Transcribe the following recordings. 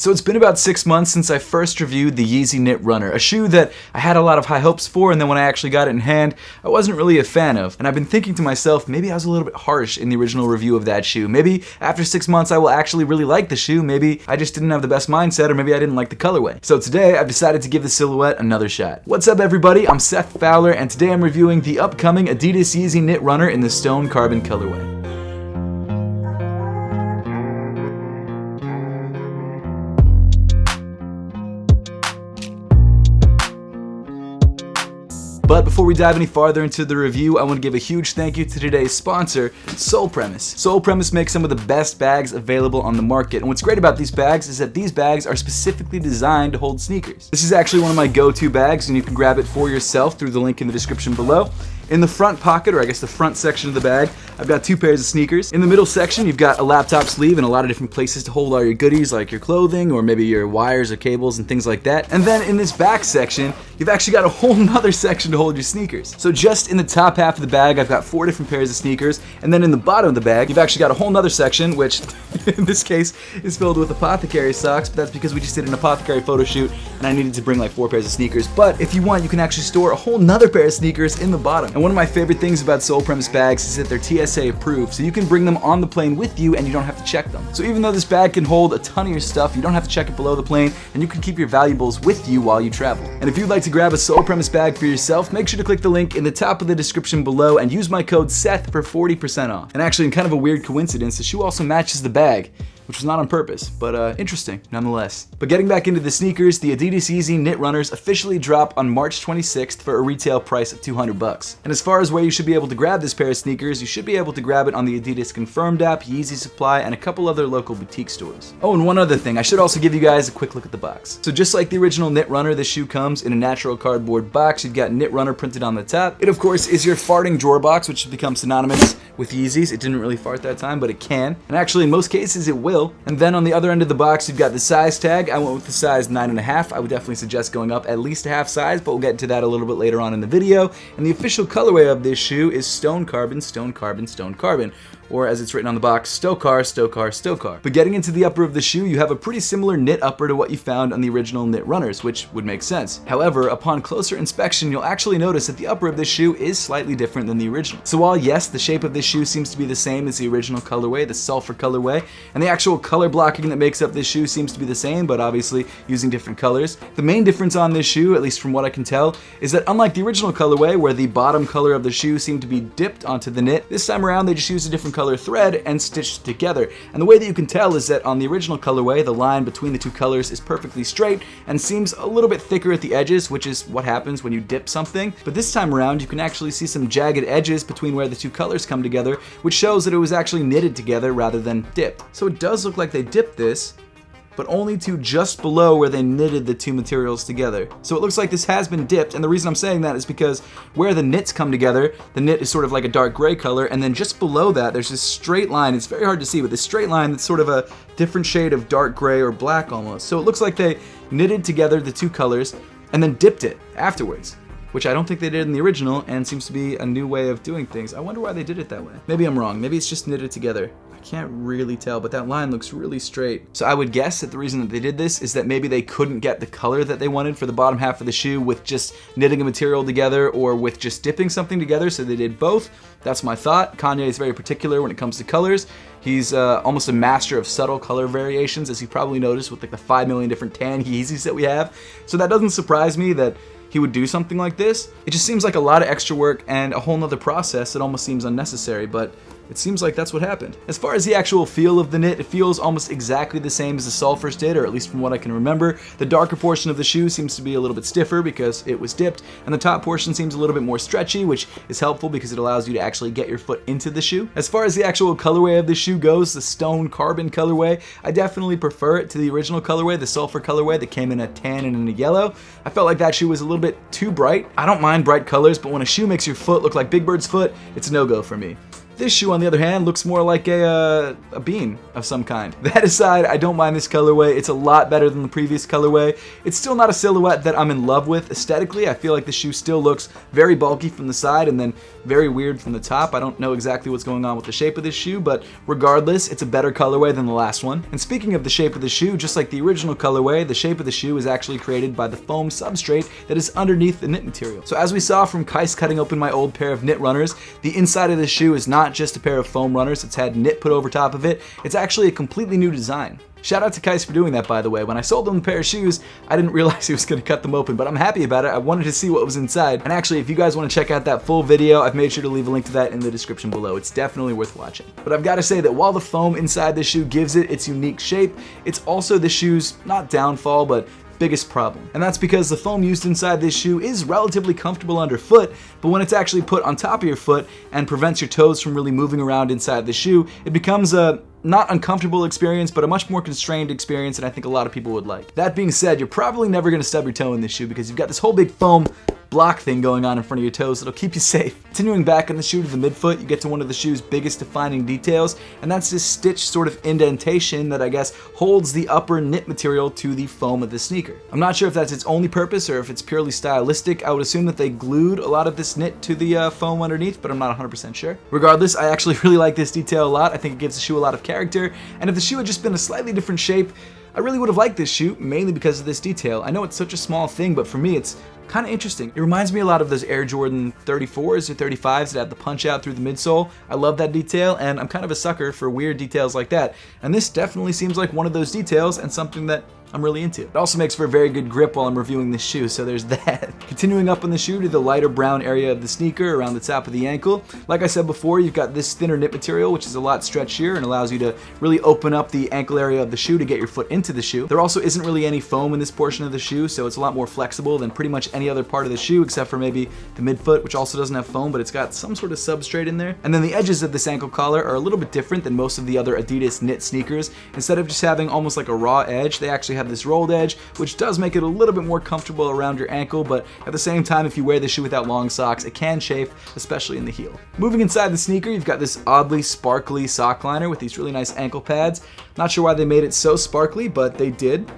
So it's been about 6 months since I first reviewed the YEEZY Knit Runner, a shoe that I had a lot of high hopes for, and then when I actually got it in hand, I wasn't really a fan of. And I've been thinking to myself, maybe I was a little bit harsh in the original review of that shoe. Maybe after 6 months I will actually really like the shoe. Maybe I just didn't have the best mindset, or maybe I didn't like the colorway. So today I've decided to give the silhouette another shot. What's up everybody, I'm Seth Fowler, and today I'm reviewing the upcoming Adidas YEEZY Knit Runner in the stone carbon colorway. But before we dive any farther into the review, I want to give a huge thank you to today's sponsor, Sole Premise. Sole Premise makes some of the best bags available on the market, and what's great about these bags is that these bags are specifically designed to hold sneakers. This is actually one of my go-to bags, and you can grab it for yourself through the link in the description below. In the front pocket, or I guess the front section of the bag, I've got 2 pairs of sneakers. In the middle section, you've got a laptop sleeve and a lot of different places to hold all your goodies, like your clothing or maybe your wires or cables and things like that. And then in this back section, you've actually got a whole nother section to hold your sneakers. So just in the top half of the bag, I've got 4 different pairs of sneakers. And then in the bottom of the bag, you've actually got a whole nother section, which in this case is filled with apothecary socks, but that's because we just did an apothecary photo shoot and I needed to bring like 4 pairs of sneakers. But if you want, you can actually store a whole nother pair of sneakers in the bottom. And one of my favorite things about Sole Premise bags is that they're TSA approved, so you can bring them on the plane with you and you don't have to check them. So even though this bag can hold a ton of your stuff, you don't have to check it below the plane, and you can keep your valuables with you while you travel. And if you'd like to grab a Sole Premise bag for yourself, make sure to click the link in the top of the description below and use my code SETH for 40% off. And actually, in kind of a weird coincidence, the shoe also matches the bag, which was not on purpose, but interesting nonetheless. But getting back into the sneakers, the Adidas YEEZY Knit Runners officially drop on March 26th for a retail price of $200. And as far as where you should be able to grab this pair of sneakers, you should be able to grab it on the Adidas Confirmed app, YEEZY Supply, and a couple other local boutique stores. Oh, and one other thing, I should also give you guys a quick look at the box. So just like the original Knit Runner, this shoe comes in a natural cardboard box. You've got Knit Runner printed on the top. It of course is your farting drawer box, which has become synonymous with Yeezys. It didn't really fart that time, but it can. And actually in most cases it will. And then on the other end of the box, you've got the size tag. I went with the size 9.5. I would definitely suggest going up at least a half size, but we'll get into that a little bit later on in the video. And the official colorway of this shoe is stone carbon, stone carbon, stone carbon. Or as it's written on the box, Stokar, Stokar, Stokar. But getting into the upper of the shoe, you have a pretty similar knit upper to what you found on the original Knit Runners, which would make sense. However, upon closer inspection, you'll actually notice that the upper of this shoe is slightly different than the original. So while yes, the shape of this shoe seems to be the same as the original colorway, the sulfur colorway, and the actual color blocking that makes up this shoe seems to be the same, but obviously using different colors. The main difference on this shoe, at least from what I can tell, is that unlike the original colorway, where the bottom color of the shoe seemed to be dipped onto the knit, this time around they just used a different color thread and stitched together. And the way that you can tell is that on the original colorway, the line between the 2 colors is perfectly straight and seems a little bit thicker at the edges, which is what happens when you dip something. But this time around, you can actually see some jagged edges between where the 2 colors come together, which shows that it was actually knitted together rather than dipped. So it does look like they dipped this, but only to just below where they knitted the 2 materials together. So it looks like this has been dipped, and the reason I'm saying that is because where the knits come together, the knit is sort of like a dark gray color, and then just below that there's this straight line. It's very hard to see, but this straight line that's sort of a different shade of dark gray or black almost. So it looks like they knitted together the 2 colors and then dipped it afterwards, which I don't think they did in the original, and seems to be a new way of doing things. I wonder why they did it that way. Maybe I'm wrong. Maybe it's just knitted together. I can't really tell, but that line looks really straight. So I would guess that the reason that they did this is that maybe they couldn't get the color that they wanted for the bottom half of the shoe with just knitting a material together or with just dipping something together, so they did both. That's my thought. Kanye is very particular when it comes to colors. He's almost a master of subtle color variations, as you probably noticed with like the 5 million different tan Yeezys that we have. So that doesn't surprise me that he would do something like this. It just seems like a lot of extra work and a whole nother process that almost seems unnecessary, but it seems like that's what happened. As far as the actual feel of the knit, it feels almost exactly the same as the sulfurs did, or at least from what I can remember. The darker portion of the shoe seems to be a little bit stiffer because it was dipped, and the top portion seems a little bit more stretchy, which is helpful because it allows you to actually get your foot into the shoe. As far as the actual colorway of the shoe goes, the stone carbon colorway, I definitely prefer it to the original colorway, the sulfur colorway that came in a tan and in a yellow. I felt like that shoe was a little bit too bright. I don't mind bright colors, but when a shoe makes your foot look like Big Bird's foot, it's a no-go for me. This shoe, on the other hand, looks more like a bean of some kind. That aside, I don't mind this colorway. It's a lot better than the previous colorway. It's still not a silhouette that I'm in love with aesthetically. I feel like the shoe still looks very bulky from the side and then very weird from the top. I don't know exactly what's going on with the shape of this shoe, but regardless, it's a better colorway than the last one. And speaking of the shape of the shoe, just like the original colorway, the shape of the shoe is actually created by the foam substrate that is underneath the knit material. So as we saw from Kais cutting open my old pair of knit runners, the inside of this shoe is not just a pair of foam runners. It's had knit put over top of it. It's actually a completely new design. Shout out to Kais for doing that, by the way. When I sold him a pair of shoes, I didn't realize he was going to cut them open, but I'm happy about it. I wanted to see what was inside. And actually, if you guys want to check out that full video, I've made sure to leave a link to that in the description below. It's definitely worth watching. But I've got to say that while the foam inside this shoe gives it its unique shape, it's also the shoe's, not downfall, but biggest problem. And that's because the foam used inside this shoe is relatively comfortable underfoot, but when it's actually put on top of your foot and prevents your toes from really moving around inside the shoe, it becomes a not uncomfortable experience, but a much more constrained experience, and I think a lot of people would like. That being said, you're probably never going to stub your toe in this shoe because you've got this whole big foam block thing going on in front of your toes that'll keep you safe. Continuing back in the shoe to the midfoot, you get to one of the shoe's biggest defining details, and that's this stitched sort of indentation that I guess holds the upper knit material to the foam of the sneaker. I'm not sure if that's its only purpose or if it's purely stylistic. I would assume that they glued a lot of this knit to the foam underneath, but I'm not 100% sure. Regardless, I actually really like this detail a lot. I think it gives the shoe a lot of character, and if the shoe had just been a slightly different shape, I really would have liked this shoe, mainly because of this detail. I know it's such a small thing, but for me it's kind of interesting. It reminds me a lot of those Air Jordan 34s or 35s that had the punch out through the midsole. I love that detail, and I'm kind of a sucker for weird details like that. And this definitely seems like one of those details and something that I'm really into. It also makes for a very good grip while I'm reviewing this shoe, so there's that. Continuing up on the shoe to the lighter brown area of the sneaker around the top of the ankle. Like I said before, you've got this thinner knit material, which is a lot stretchier and allows you to really open up the ankle area of the shoe to get your foot into the shoe. There also isn't really any foam in this portion of the shoe, so it's a lot more flexible than pretty much any other part of the shoe, except for maybe the midfoot, which also doesn't have foam, but it's got some sort of substrate in there. And then the edges of this ankle collar are a little bit different than most of the other Adidas knit sneakers. Instead of just having almost like a raw edge, they actually have this rolled edge, which does make it a little bit more comfortable around your ankle, but at the same time, if you wear this shoe without long socks, it can chafe, especially in the heel. Moving inside the sneaker, you've got this oddly sparkly sock liner with these really nice ankle pads. Not sure why they made it so sparkly, but they did.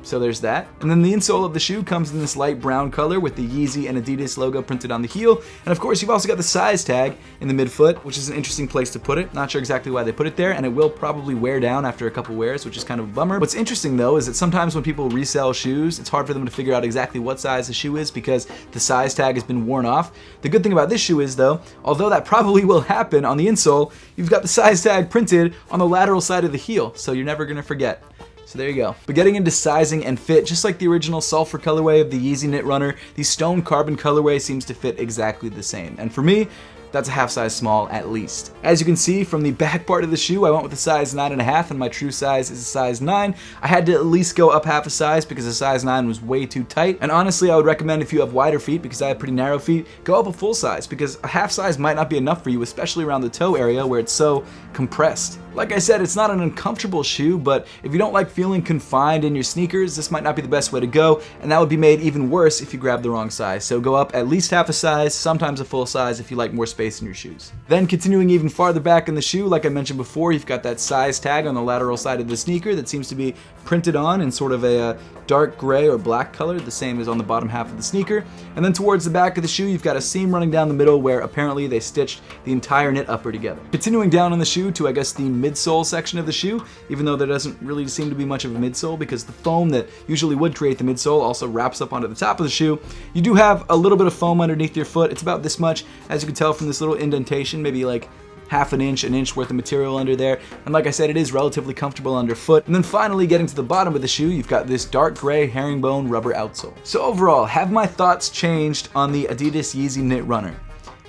So there's that. And then the insole of the shoe comes in this light brown color with the YEEZY and Adidas logo printed on the heel. And of course, you've also got the size tag in the midfoot, which is an interesting place to put it. Not sure exactly why they put it there, and it will probably wear down after a couple wears, which is kind of a bummer. What's interesting though is that sometimes when people resell shoes, it's hard for them to figure out exactly what size the shoe is because the size tag has been worn off. The good thing about this shoe is though, although that probably will happen on the insole, you've got the size tag printed on the lateral side of the heel, so you're never gonna forget. So there you go. But getting into sizing and fit, just like the original sulfur colorway of the YEEZY Knit Runner, the stone carbon colorway seems to fit exactly the same. And for me, that's a half size small at least. As you can see from the back part of the shoe, I went with a size 9.5 and my true size is a size 9. I had to at least go up half a size because a size 9 was way too tight. And honestly, I would recommend if you have wider feet, because I have pretty narrow feet, go up a full size because a half size might not be enough for you, especially around the toe area where it's so compressed. Like I said, it's not an uncomfortable shoe, but if you don't like feeling confined in your sneakers, this might not be the best way to go, and that would be made even worse if you grab the wrong size. So go up at least half a size, sometimes a full size if you like more space in your shoes. Then continuing even farther back in the shoe, like I mentioned before, you've got that size tag on the lateral side of the sneaker that seems to be printed on in sort of a dark gray or black color, the same as on the bottom half of the sneaker. And then towards the back of the shoe, you've got a seam running down the middle where apparently they stitched the entire knit upper together. Continuing down on the shoe to, I guess, the midsole section of the shoe, even though there doesn't really seem to be much of a midsole because the foam that usually would create the midsole also wraps up onto the top of the shoe. You do have a little bit of foam underneath your foot. It's about this much, as you can tell from this little indentation, maybe like half an inch worth of material under there. And like I said, it is relatively comfortable underfoot. And then finally, getting to the bottom of the shoe, you've got this dark gray herringbone rubber outsole. So overall, have my thoughts changed on the Adidas YEEZY Knit Runner?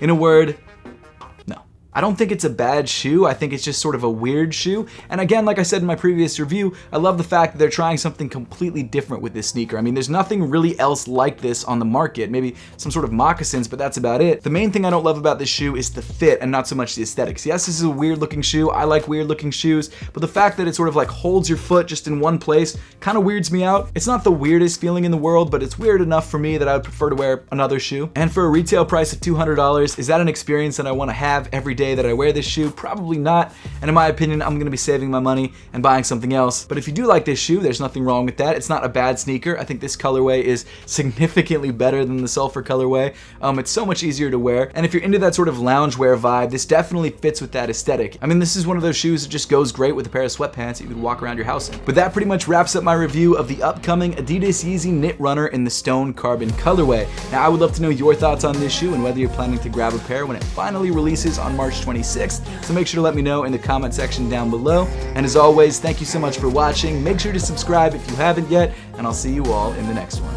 In a word, no. I don't think it's a bad shoe. I think it's just sort of a weird shoe. And again, like I said in my previous review, I love the fact that they're trying something completely different with this sneaker. I mean, there's nothing really else like this on the market. Maybe some sort of moccasins, but that's about it. The main thing I don't love about this shoe is the fit and not so much the aesthetics. Yes, this is a weird looking shoe. I like weird looking shoes, but the fact that it sort of like holds your foot just in one place kind of weirds me out. It's not the weirdest feeling in the world, but it's weird enough for me that I would prefer to wear another shoe. And for a retail price of $200, is that an experience that I want to have every day day that I wear this shoe? Probably not, and in my opinion, I'm gonna be saving my money and buying something else. But if you do like this shoe, there's nothing wrong with that. It's not a bad sneaker. I think this colorway is significantly better than the Sulfur colorway. It's so much easier to wear, and if you're into that sort of loungewear vibe, this definitely fits with that aesthetic. I mean, this is one of those shoes that just goes great with a pair of sweatpants that you could walk around your house in. But that pretty much wraps up my review of the upcoming Adidas Yeezy Knit Runner in the Stone Carbon colorway. Now, I would love to know your thoughts on this shoe and whether you're planning to grab a pair when it finally releases on March 26th. So make sure to let me know in the comment section down below. And as always, thank you so much for watching. Make sure to subscribe if you haven't yet, and I'll see you all in the next one.